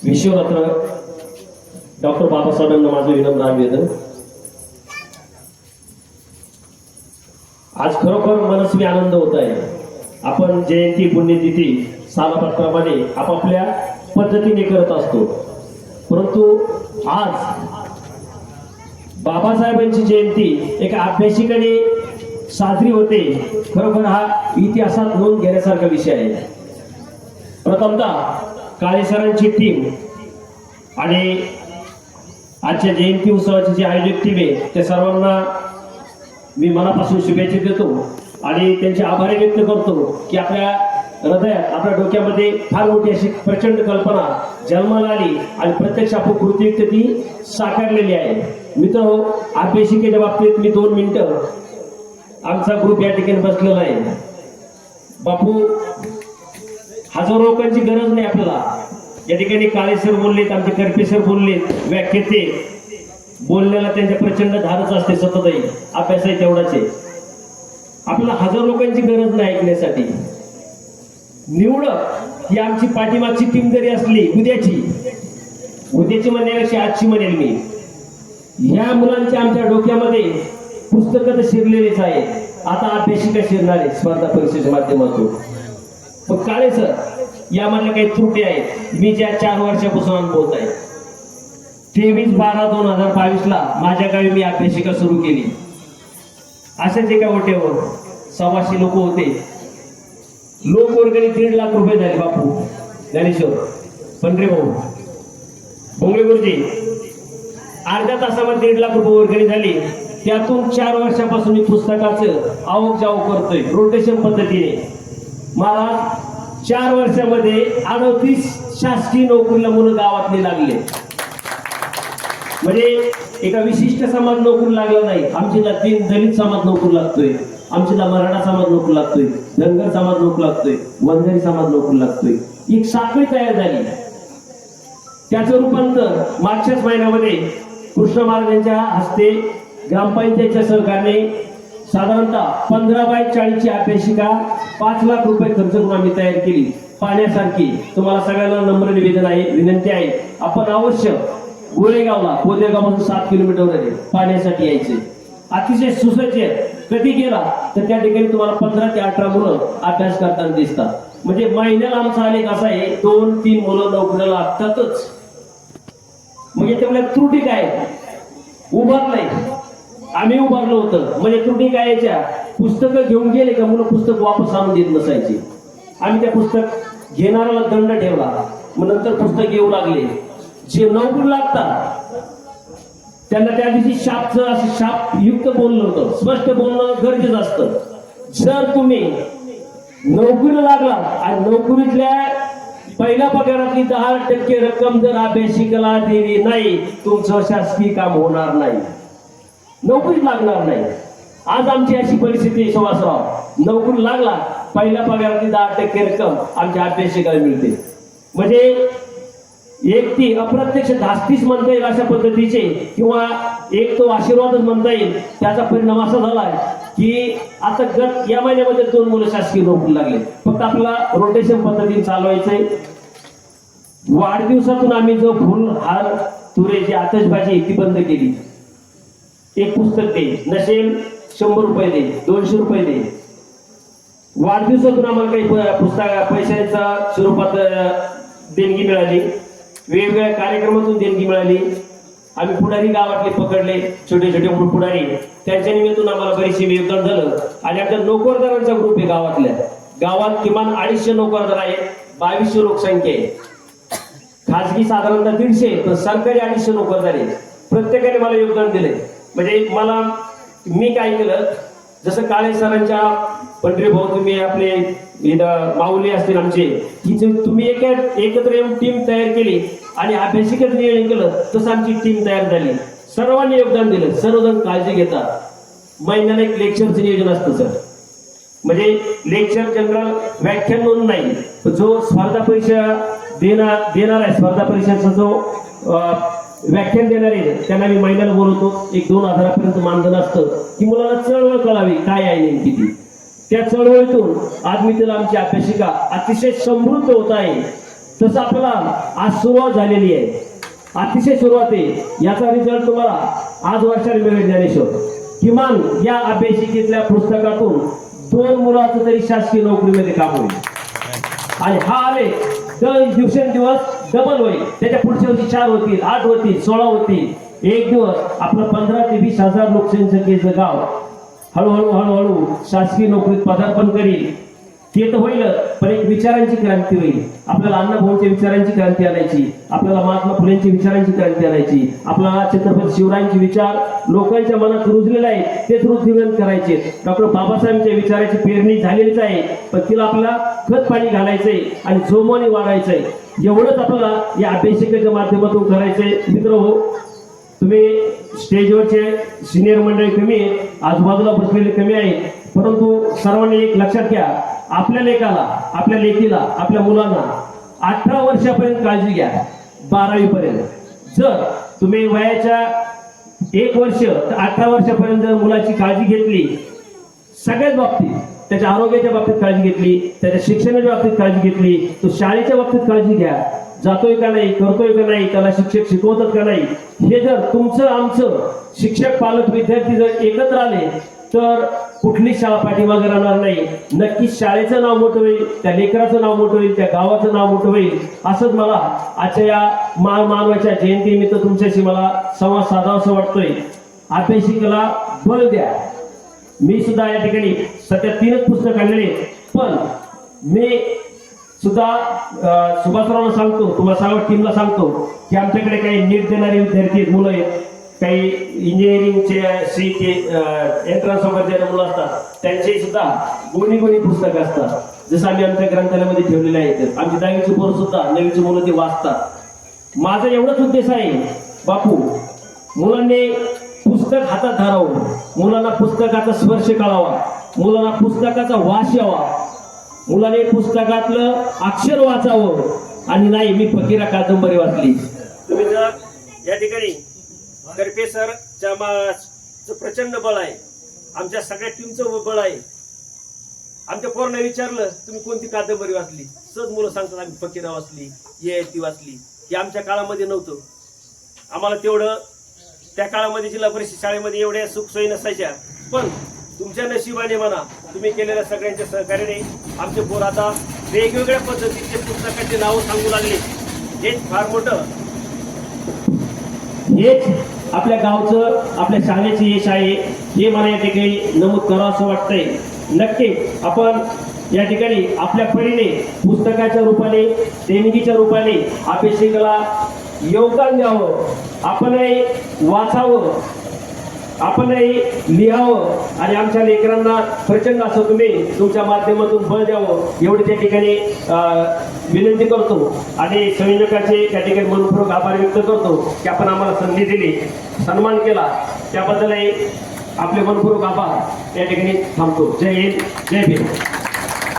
विश्वरत्न doctor बाबासाहेबांना माझं विनम्र निवेदन. आज खरोखर मनस्वी आनंद होत आहे. आपण जयंती पुण्यतिथी सालाबादप्रमाणे आपापल्या पद्धतीने करत असतो, परंतु आज बाबासाहेबांची जयंती एका अभ्यासिकेने साजरी होते. खरोखर हा इतिहासात नोंद घेण्यासारखा विषय आहे. प्रथमतः काळे सरांची टीम आणि आजच्या जयंती उत्सवाची जी आयोजक टीम आहे त्या सर्वांना मी मनापासून शुभेच्छा देतो आणि त्यांचे आभार व्यक्त करतो की आपल्या हृदयात आपल्या डोक्यामध्ये फार मोठी अशी प्रचंड कल्पना जन्माला आली आणि प्रत्यक्ष आपण कृतीयुक्त ती साकारलेली आहे. मित्र, अभ्यासिकेच्या बाबतीत मी 2 मिनिटं आमचा ग्रुप या ठिकाणी बसलेला आहे. बापू, हजारो लोकांची गरज नाही आपल्याला. या ठिकाणी काळे सर बोललेत, आमचे करपे सर बोललेत, व्याख्याते बोलण्याला त्यांच्या प्रचंड धारच असते. सततही अभ्यास आहे तेवढाच आहे. आपल्याला हजारो लोकांची गरज नाही ऐकण्यासाठी. निवडक ही आमची पाठीमागची टीम जरी असली, उद्याची म्हणण्यापेक्षा आजची म्हणेल मी. ह्या मुलांच्या आमच्या डोक्यामध्ये पुस्तकं तर शिरलेलीच आहे. आता अभ्यासिका शिरणार आहे स्पर्धा परीक्षेच्या माध्यमातून. पण काळे सर, यामधल्या काही त्रुटी आहेत. मी ज्या 4 वर्षापासून अनुभवत आहे. 23/12/2022 ला माझ्या गावी मी अभ्यासिका सुरू केली. अशाच एका ओट्यावर 100 लोक होते. लोकवर्गणी 1.5 लाख रुपये झाले. बापू ज्ञानेश्वर पंढरीभाऊ भोंगळे गुरुजी, अर्ध्या तासामध्ये 1.5 लाख रुपये वर्गणी झाली. त्यातून 4 वर्षापासून मी पुस्तकाचं आवक जावक करतोय रोटेशन पद्धतीने. मला 4 वर्षामध्ये 38 शासकीय नोकरीला मुलं गावातले लागले. म्हणजे एका विशिष्ट समाज नोकरी लागला नाही. आमच्याला 3 दलित समाज नोकरी लागतोय, आमच्याला मराठा समाज नोकरी लागतोय, धनगर समाज नोकरी लागतोय, वंजारी समाज नोकरी लागतोय. एक साखळी तयार झाली. त्याचं रूपांतर मागच्याच महिन्यामध्ये कृष्ण महाराजांच्या हस्ते ग्रामपंचायतच्या सहकार्याने साधारणतः 15/40 ची अभ्यासिका 5 लाख रुपये खर्च करून आम्ही तयार केली. पाण्यासारखी. तुम्हाला सगळ्यांना नम्र निवेदन आहे, विनंती आहे, आपण अवश्य गोळेगावला, कोदेगावपासून 7 किलोमीटरवर आहे, पाण्यासाठी यायचे. अतिशय सुसज्ज. कधी गेला तर त्या ठिकाणी तुम्हाला 15 ते 18 मुलं अभ्यास करताना दिसतात. म्हणजे महिन्याला आमचा आलेख असा आहे, 2-3 मुलं नोकरीला लागतातच. मग याच्यामध्ये त्रुटी काय? उभारलंय, आम्ही उभारलं होतं. म्हणजे त्रुटी काय याच्या? पुस्तकं घेऊन गेले का मुलं पुस्तक वापस आणून देत नसायची. आम्ही त्या पुस्तक घेणाऱ्याला दंड ठेवला. मग नंतर पुस्तक येऊ लागले. जे नोकरी लागतात त्यांना त्या दिवशी शाप युक्त बोललं होतं. स्पष्ट बोलणं गरजेचं असतं. जर तुम्ही नोकरीला लागला आणि नोकरीतल्या पहिल्या पगारातली 10% रक्कम जर अभ्यासिकेला दिली नाही, तुमचं शासकीय काम होणार नाही, नोकरीच लागणार नाही. आज आमची अशी परिस्थिती. सुभाषराव, नोकरी लागला, पहिल्या पगारातली 10% रक्कम आमच्या अभ्यासिकेला मिळते. म्हणजे एक ती अप्रत्यक्ष धास्तीच म्हणता येईल अशा पद्धतीचे, किंवा एक तो आशीर्वादच म्हणता येईल. त्याचा परिणाम असा झालाय की आता गत या महिन्यामध्ये 2 मुलं शासकीय नोकरी लागले. फक्त आपल्याला रोटेशन पद्धतीने चालवायचंय. वाढदिवसातून आम्ही जो फुल हार तुरेची आतषबाजी ती बंद केली. एक पुस्तक दे, नसेल 100 रुपये दे, 200 रुपये दे. वाढदिवसातून आम्हाला काही पुस्तक पैशाच्या स्वरूपात देणगी मिळाली. वेगवेगळ्या कार्यक्रमातून देणगी मिळाली. आम्ही पुढारी गावातले पकडले, छोटे छोटे पुढारी. त्यांच्या निमित्तानं आम्हाला बरीचशी योगदान झालं. आणि आमच्या नोकरदारांचा ग्रुप आहे गावातल्या. गावात किमान 250 नोकरदार आहेत. 2200 लोकसंख्या आहे. खाजगी साधारणतः 150, पण सरकारी 250 नोकरदार आहेत. प्रत्येकाने मला योगदान दिले. म्हणजे मी काय केलं, जसं काळे सरांच्या पंढरीभाऊ, तुम्ही आपले माऊली असतील आमचे, की तुम्ही एकत्र येऊन टीम तयार केली आणि अभ्यासिकेचं नियोजन केलं, तसं आमची टीम तयार झाली. सर्वांनी योगदान दिलं. सर्वजण काळजी घेतात. महिन्याला एक लेक्चरचं नियोजन असतं सर. म्हणजे लेक्चर जनरल व्याख्यान म्हणून नाही, जो स्पर्धा परीक्षा देणार आहे, स्पर्धा परीक्षेचा जो व्याख्यान देणार आहे त्यांना मी महिन्याला बोलवतो. 1-2 हजारापर्यंत मानधन असतं की मुलांना चळवळ कळावी काय आहे नेमकी ती. त्या चळवळीतून आज मी त्याला आमची अभ्यासिका अतिशय समृद्ध होत आहे. तसं आपल्याला आज सुरुवात झालेली आहे, अतिशय सुरुवात आहे. याचा रिझल्ट तुम्हाला आज वर्षाला मिळेल ज्ञानेश्वर. किमान या अभ्यासिकेतल्या पुस्तकातून 2 मुलाचं तरी शासकीय नोकरीमध्ये काम होईल. आणि हा आले तर दिवसेंदिवस डबल होईल. त्याच्या पुढच्या वर्षी 4 होतील, 8 होतील, 16 होतील. एक दिवस आपलं 15 ते 20 हजार लोकसंख्येचं गाव हळूहळू शासकीय नोकरीत पदार्पण करील. ते तर होईल, पण एक विचारांची क्रांती होईल. आपल्याला अण्णाभाऊंच्या विचारांची क्रांती आणायची, आपल्याला महात्मा फुलेंच्या विचारांची क्रांती आणायची, आपल्याला छत्रपती शिवरायांचे विचार लोकांच्या मनात रुजलेले आहेत तेच रुद्धिंगत करायचे. डॉक्टर बाबासाहेबांच्या विचाराची पेरणी झालेलीच आहे, पण तिला आपल्याला खत पाणी घालायचंय आणि जोमाने वाढायचंय. एवढंच आपल्याला या अभ्यासिकेच्या माध्यमातून करायचंय. मित्र हो, तुम्ही स्टेजवरचे सिनियर मंडळी कमी आहेत, आजूबाजूला बसलेले कमी आहेत, परंतु सर्वांनी एक लक्षात घ्या, आपल्या लेकाला, आपल्या लेकीला, आपल्या मुलांना 18 वर्षापर्यंत काळजी घ्या, 12वी पर्यंत. जर तुम्ही वयाच्या 1 वर्ष ते 18 वर्षापर्यंत जर मुलाची काळजी घेतली, सगळ्याच बाबतीत, त्याच्या आरोग्याच्या बाबतीत काळजी घेतली, त्याच्या शिक्षणाच्या बाबतीत काळजी घेतली, तो शाळेच्या बाबतीत काळजी घ्या, जातोय का नाही, करतोय का नाही, त्याला शिक्षक शिकवतात का नाही, हे जर तुमचं आमचं शिक्षक पालक विद्यार्थी जर एकत्र आले तर कुठली शाळा पाठीमागे राहणार नाही. नक्कीच शाळेचं नाव मोठं होईल, त्या लेकराचं नाव मोठं होईल, त्या गावाचं नाव मोठं होईल. असंच मला आजच्या या मानवाच्या जयंतीनिमित्त तुमच्याशी मला संवाद साधावासा वाटतोय. अभ्यासिकेला बळ द्या. मी सुद्धा या ठिकाणी सध्या 3च पुस्तक आणलेले, पण मी सुद्धा सुभाषरावांना सांगतो, तुम्हाला सर्व टीमला सांगतो की आमच्याकडे काही नीट देणारे विद्यार्थी आहेत, मुलं आहेत, काही इंजिनिअरिंगचे सीचे एंट्रन्स वगैरे मुलं असतात, त्यांचे सुद्धा गोणी पुस्तकं असतात. जसं आम्ही आमच्या ग्रंथालयामध्ये ठेवलेले आहेत. आमची 10वीची पोरं सुद्धा 9वीची मुलं ते वाचतात. माझा एवढाच उद्देश आहे बापू, मुलांनी पुस्तक हातात धरावं, मुलांना पुस्तकाचा स्पर्श कळावा, मुलांना पुस्तकाचा वास यावा, मुलाने पुस्तकातलं अक्षर वाचावं आणि नाही मी फकीरा कादंबरी वाचली. तुम्ही जर या ठिकाणी करपे सरच्या प्रचंड बळ आहे, आमच्या सगळ्या टीमचं बळ आहे. आमच्या पोरांना विचारलं तुम्ही कोणती कादंबरी वाचली, सहज मुलं सांगतात आम्ही फकीरा वाचली, ये ती वाचली. हे आमच्या काळामध्ये नव्हतं. आम्हाला तेवढं त्या काळामध्ये जिल्हा परिषद शाळेमध्ये एवढ्या सुखसोयी नसायच्या, पण तुमच्या नशिबाने म्हणा, तुम्ही केलेल्या सगळ्यांच्या सहकार्याने आमचे पोर आता वेगवेगळ्या पद्धतीचे पुस्तकाचे नाव सांगू लागले. हेच फार मोठं, हेच आपल्या गावचं, आपल्या शाळेचे यश आहे, हे मला या ठिकाणी नमूद करावं असं वाटतंय. नक्की आपण या ठिकाणी आपल्या परीने पुस्तकाच्या रूपाने, देणगीच्या रूपाने अभ्यासिकेला योगदान द्यावं. आपणही वाचावं, आपणही लिहावं आणि आमच्या लेकरांना प्रचंड असं तुम्ही तुमच्या माध्यमातून बळ द्यावं एवढी त्या ठिकाणी विनंती करतो. आणि संयोजकाचे त्या ठिकाणी मनपूर्वक आभार व्यक्त करतो की आपण आम्हाला संधी दिली, सन्मान केला, त्याबद्दलही आपले मनपूर्वक आभार या ठिकाणी थांबतो. जय हिंद, जय भीम.